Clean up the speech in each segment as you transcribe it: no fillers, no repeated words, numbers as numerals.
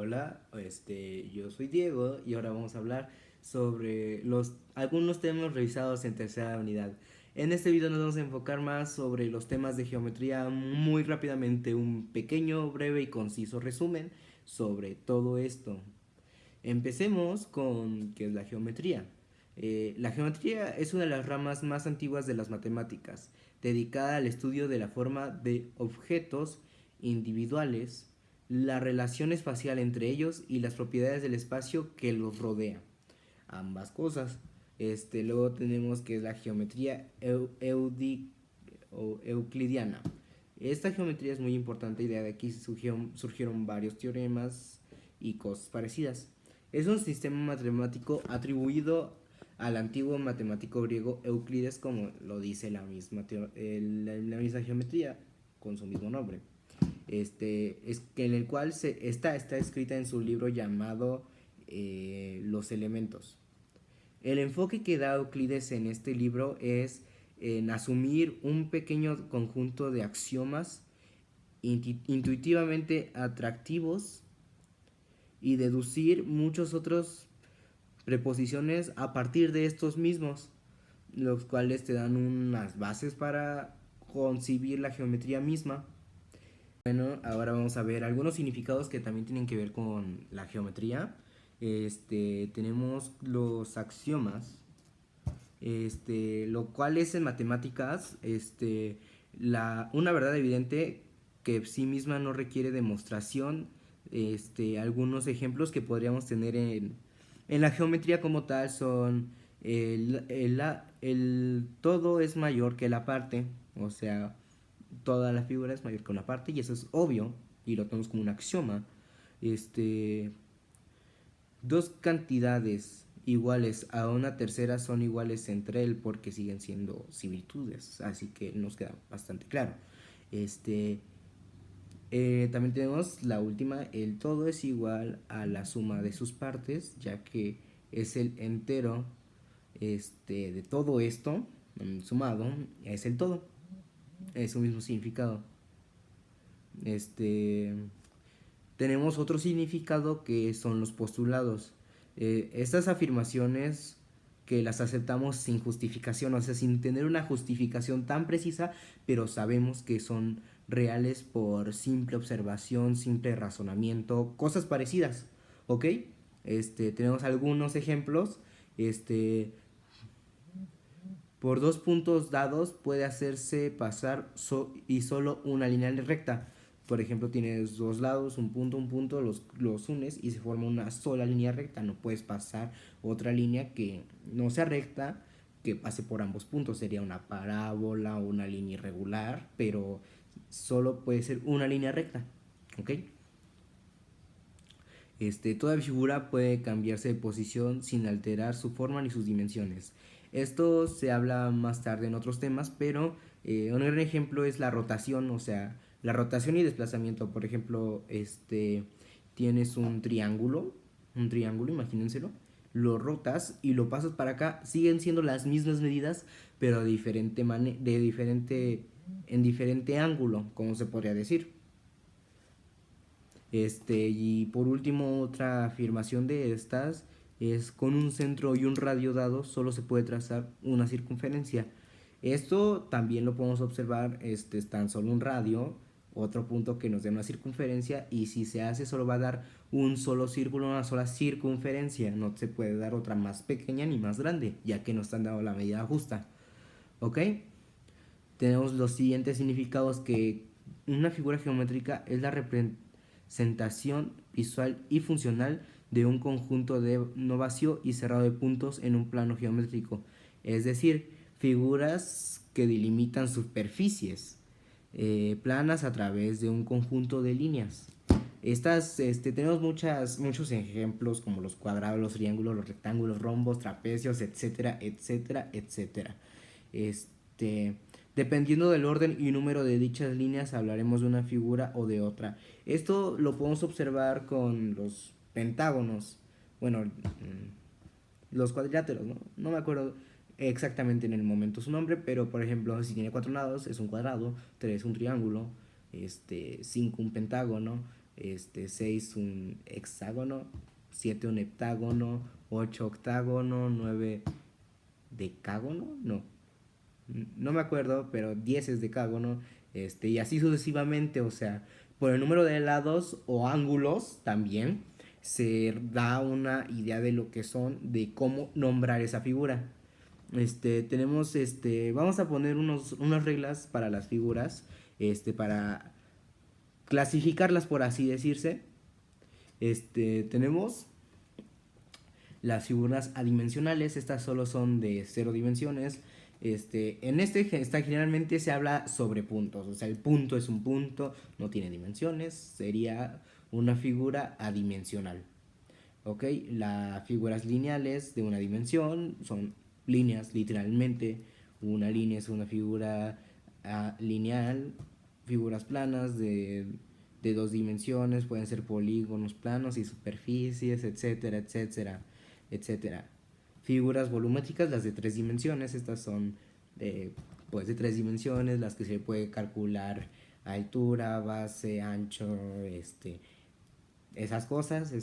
Hola, yo soy Diego y ahora vamos a hablar sobre algunos temas revisados en tercera unidad. En este video nos vamos a enfocar más sobre los temas de geometría muy rápidamente, un pequeño, breve y conciso resumen sobre todo esto. Empecemos con qué es la geometría. La geometría es una de las ramas más antiguas de las matemáticas, dedicada al estudio de la forma de objetos individuales, la relación espacial entre ellos y las propiedades del espacio que los rodea. Ambas cosas. Luego tenemos que es la geometría euclidiana. Esta geometría es muy importante y de aquí surgieron varios teoremas y cosas parecidas. Es un sistema matemático atribuido al antiguo matemático griego Euclides, como lo dice la misma geometría con su mismo nombre. Es que en el cual está escrita en su libro llamado Los Elementos. El enfoque que da Euclides en este libro es en asumir un pequeño conjunto de axiomas intuitivamente atractivos y deducir muchos otros preposiciones a partir de estos mismos, los cuales te dan unas bases para concebir la geometría misma. Bueno, ahora vamos a ver algunos significados que también tienen que ver con la geometría. Tenemos los axiomas, lo cual es en matemáticas, una verdad evidente que sí misma no requiere demostración. Algunos ejemplos que podríamos tener en la geometría como tal son el todo es mayor que la parte, o sea, toda la figura es mayor que una parte y eso es obvio y lo tenemos como un axioma. Este, Dos cantidades iguales a una tercera son iguales entre él porque siguen siendo similitudes, así que nos queda bastante claro. Este, También tenemos la última, el todo es igual a la suma de sus partes, ya que es el entero de todo esto sumado, es el todo, es su mismo significado. Este, Tenemos otro significado que son los postulados. Estas afirmaciones que las aceptamos sin justificación, o sea, sin tener una justificación tan precisa, pero sabemos que son reales por simple observación, simple razonamiento, cosas parecidas, ¿ok? Tenemos algunos ejemplos. Este, por dos puntos dados puede hacerse pasar y solo una línea recta. Por ejemplo, tienes dos lados, un punto, los unes y se forma una sola línea recta. No puedes pasar otra línea que no sea recta, que pase por ambos puntos. Sería una parábola o una línea irregular, pero solo puede ser una línea recta. ¿Ok? Toda figura puede cambiarse de posición sin alterar su forma ni sus dimensiones. Esto se habla más tarde en otros temas, pero un gran ejemplo es la rotación, o sea, la rotación y desplazamiento. Por ejemplo, tienes un triángulo, imagínenselo, lo rotas y lo pasas para acá, siguen siendo las mismas medidas, pero en diferente ángulo, como se podría decir. Y por último, otra afirmación de estas es con un centro y un radio dado solo se puede trazar una circunferencia. Esto también lo podemos observar, es tan solo un radio, otro punto que nos dé una circunferencia y si se hace solo va a dar un solo círculo, una sola circunferencia, no se puede dar otra más pequeña ni más grande, ya que no están dando la medida justa. ¿Ok? Tenemos los siguientes significados que una figura geométrica es la representación visual y funcional de un conjunto de no vacío y cerrado de puntos en un plano geométrico, es decir, figuras que delimitan superficies planas a través de un conjunto de líneas. Tenemos muchos ejemplos como los cuadrados, los triángulos, los rectángulos, rombos, trapecios, etcétera, etcétera, etcétera. Este, Dependiendo del orden y número de dichas líneas, hablaremos de una figura o de otra. Esto lo podemos observar con los pentágonos. Bueno, los cuadriláteros, ¿no? No me acuerdo exactamente en el momento su nombre, pero por ejemplo, si tiene cuatro lados, es un cuadrado, tres un triángulo, cinco un pentágono, 6 un hexágono, 7 un heptágono, 8 octágono, 9 decágono, no me acuerdo, pero 10 es decágono, y así sucesivamente, o sea, por el número de lados o ángulos también se da una idea de lo que son, de cómo nombrar esa figura. Tenemos, vamos a poner unas reglas para las figuras, para clasificarlas, por así decirse. Tenemos las figuras adimensionales, estas solo son de 0 dimensiones. Generalmente se habla sobre puntos, o sea, el punto es un punto, no tiene dimensiones, sería una figura adimensional. ¿Ok? Las figuras lineales de una dimensión son líneas, literalmente. Una línea es una figura lineal. Figuras planas de 2 dimensiones pueden ser polígonos planos y superficies, etcétera, etcétera, etcétera. Figuras volumétricas, las de 3 dimensiones, estas son pues de 3 dimensiones, las que se puede calcular altura, base, ancho, esas cosas,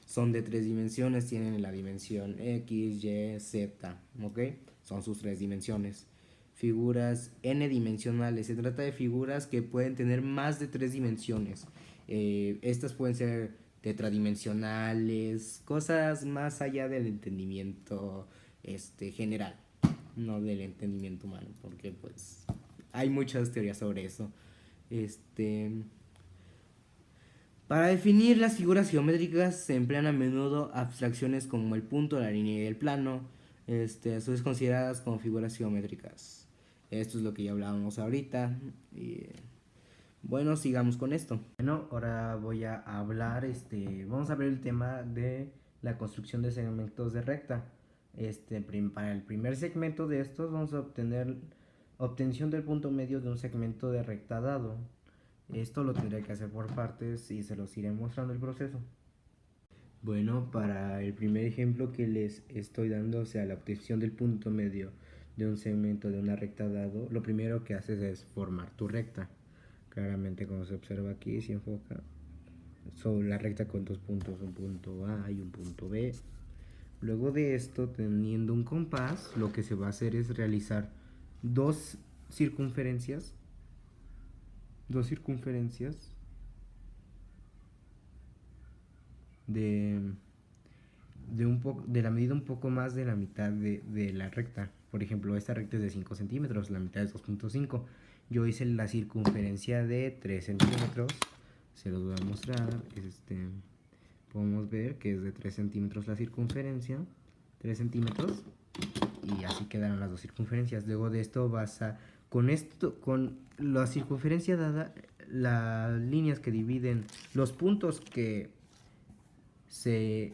son de 3 dimensiones, tienen la dimensión X, Y, Z, ¿ok? Son sus 3 dimensiones. Figuras n dimensionales, se trata de figuras que pueden tener más de 3 dimensiones. Estas pueden ser tetradimensionales, cosas más allá del entendimiento general, no del entendimiento humano, porque pues hay muchas teorías sobre eso. Para definir las figuras geométricas se emplean a menudo abstracciones como el punto, la línea y el plano, a su vez consideradas como figuras geométricas. Esto es lo que ya hablábamos ahorita. Y, bueno, sigamos con esto. Bueno, ahora voy a hablar, vamos a ver el tema de la construcción de segmentos de recta. Para el primer segmento de estos vamos a obtener obtención del punto medio de un segmento de recta dado. Esto lo tendré que hacer por partes y se los iré mostrando el proceso. Bueno, para el primer ejemplo que les estoy dando, o sea, la obtención del punto medio de un segmento de una recta dado, lo primero que haces es formar tu recta. Claramente, como se observa aquí, si enfoca, son la recta con 2 puntos, un punto A y un punto B. Luego de esto, teniendo un compás, lo que se va a hacer es realizar dos circunferencias de, de la medida un poco más de la mitad de la recta. Por ejemplo, esta recta es de 5 centímetros, la mitad es 2.5. Yo hice la circunferencia de 3 centímetros. Se los voy a mostrar. Podemos ver que es de 3 centímetros la circunferencia. 3 centímetros. Y así quedaron las dos circunferencias. Luego de esto vas a... con la circunferencia dada, las líneas que dividen los puntos que se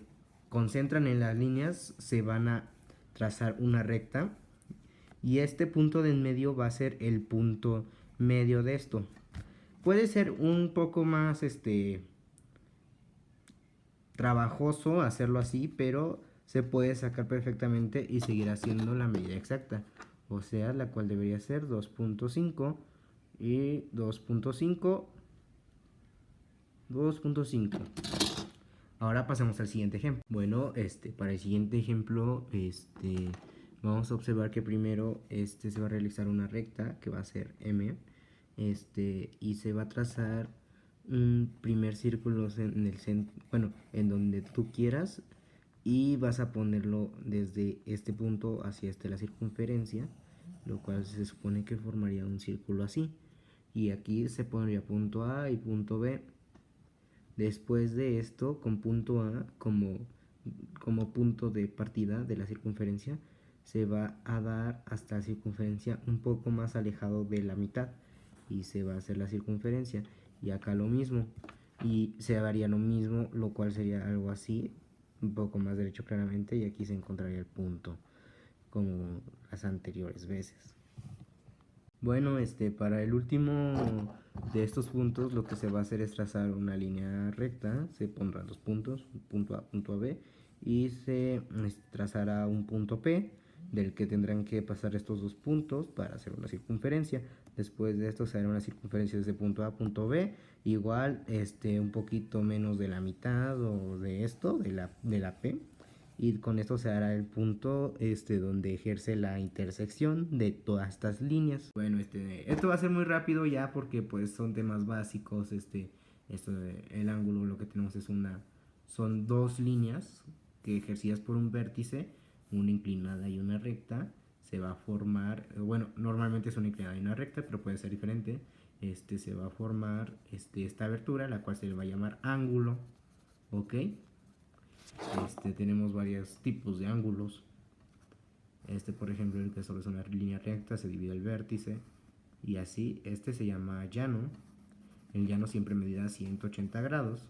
concentran en las líneas, se van a trazar una recta y este punto de en medio va a ser el punto medio de esto. Puede ser un poco más trabajoso hacerlo así, pero se puede sacar perfectamente y seguir haciendo la medida exacta, o sea, la cual debería ser 2.5 y 2.5. Ahora pasamos al siguiente ejemplo. Bueno, para el siguiente ejemplo, vamos a observar que primero se va a realizar una recta que va a ser M, y se va a trazar un primer círculo en el centro, bueno, en donde tú quieras, y vas a ponerlo desde este punto hacia la circunferencia, lo cual se supone que formaría un círculo así, y aquí se pondría punto A y punto B. Después de esto, con punto A como punto de partida de la circunferencia, se va a dar hasta la circunferencia un poco más alejado de la mitad y se va a hacer la circunferencia. Y acá lo mismo, y se haría lo mismo, lo cual sería algo así, un poco más derecho claramente, y aquí se encontraría el punto como las anteriores veces. Bueno, para el último de estos puntos, lo que se va a hacer es trazar una línea recta. Se pondrán dos puntos, punto A, punto B, y se trazará un punto P, del que tendrán que pasar estos dos puntos para hacer una circunferencia. Después de esto se hará una circunferencia desde punto A a punto B, igual un poquito menos de la mitad o de esto, de la P, y con esto se hará el punto donde ejerce la intersección de todas estas líneas. Bueno, esto va a ser muy rápido ya porque pues son temas básicos. El ángulo, lo que tenemos es son dos líneas que ejercidas por un vértice, una inclinada y una recta. Se va a formar, bueno, normalmente es una inclinada y una recta, pero puede ser diferente. Se va a formar esta abertura, la cual se le va a llamar ángulo, ¿ok? Tenemos varios tipos de ángulos. Por ejemplo, el que solo es una línea recta, se divide el vértice y así. Se llama llano. El llano siempre medirá 180 grados.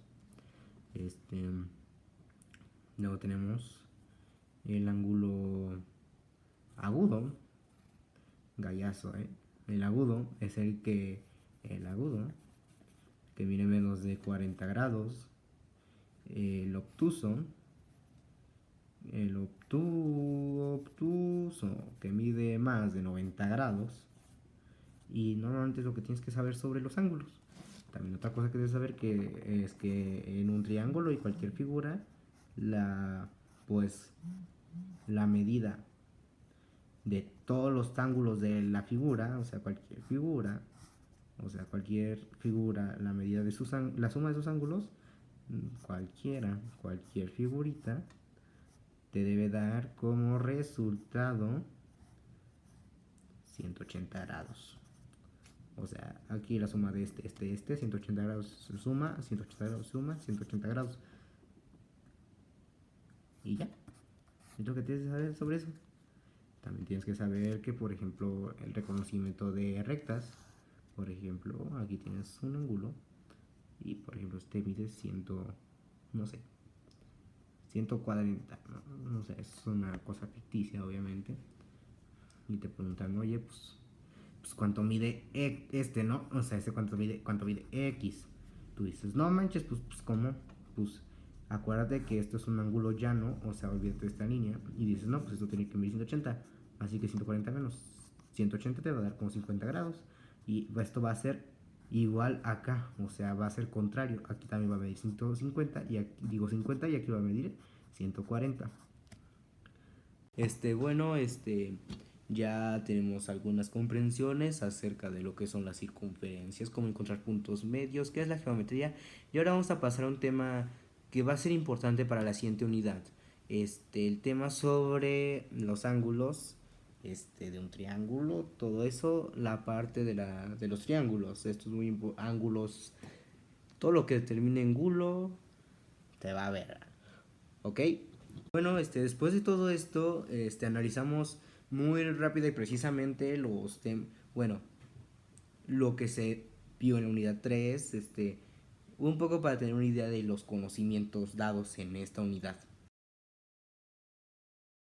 Luego tenemos el ángulo agudo, gallazo, el agudo es el agudo que mide menos de 40 grados. El obtuso, obtuso que mide más de 90 grados. Y normalmente es lo que tienes que saber sobre los ángulos. También otra cosa que debes saber es que en un triángulo y cualquier figura, pues la medida de todos los ángulos de la figura, cualquier figura, la medida de la suma de sus ángulos, cualquier figurita, te debe dar como resultado 180 grados. O sea, aquí la suma de 180 grados suma, 180 grados suma, 180 grados. Y ya. Es lo que tienes que saber sobre eso. También tienes que saber que, por ejemplo, el reconocimiento de rectas. Por ejemplo, aquí tienes un ángulo. Y, por ejemplo, mide 140. No sé, es una cosa ficticia, obviamente. Y te preguntan, oye, pues cuánto mide ¿no? O sea, cuánto mide X. Tú dices, no manches, pues ¿cómo? Pues acuérdate que esto es un ángulo llano, o sea, olvídate de esta línea. Y dices, no, pues esto tiene que medir 180. Así que 140 menos 180 te va a dar como 50 grados. Y esto va a ser igual acá, o sea, va a ser contrario. Aquí también va a medir 150, y aquí, digo 50, y aquí va a medir 140. Bueno, ya tenemos algunas comprensiones acerca de lo que son las circunferencias, cómo encontrar puntos medios, qué es la geometría. Y ahora vamos a pasar a un tema que va a ser importante para la siguiente unidad. El tema sobre los ángulos, de un triángulo, todo eso, la parte de los triángulos. Esto es muy importante. Ángulos, todo lo que termine en gulo, te va a ver. ¿Ok? Bueno, después de todo esto, analizamos muy rápida y precisamente bueno, lo que se vio en la unidad 3, un poco para tener una idea de los conocimientos dados en esta unidad.